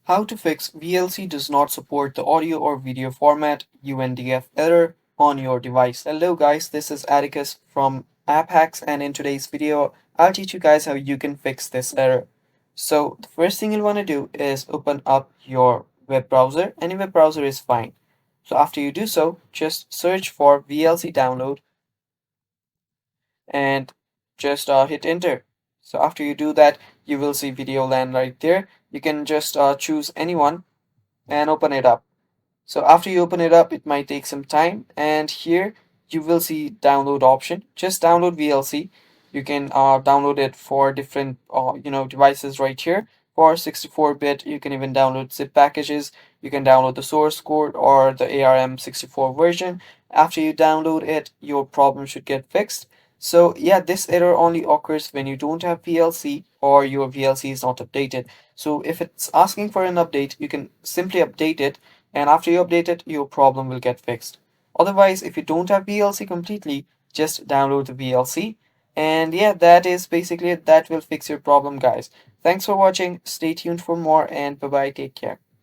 How to fix VLC does not support the audio or video format undf error on your device. Hello guys, this is Atticus from App Hacks, and in today's video I'll teach you guys how you can fix this error. So the first thing you'll want to do is open up your web browser. Any web browser is fine. So after you do so, just search for VLC download and just hit enter. So after you do that, you will see video land right there. You can just choose anyone and open it up. So after you open it up, it might take some time, and here you will see download option. Just download VLC. You can download it for different devices right here. For 64-bit, you can even download zip packages. You can download the source code or the ARM64 version. After you download it, your problem should get fixed. So yeah, this error only occurs when you don't have VLC or your VLC is not updated. So if it's asking for an update, you can simply update it, and after you update it, your problem will get fixed. Otherwise, if you don't have VLC completely, just download the VLC. And yeah, that is basically it. That will fix your problem, guys. Thanks for watching. Stay tuned for more, and bye bye. Take care.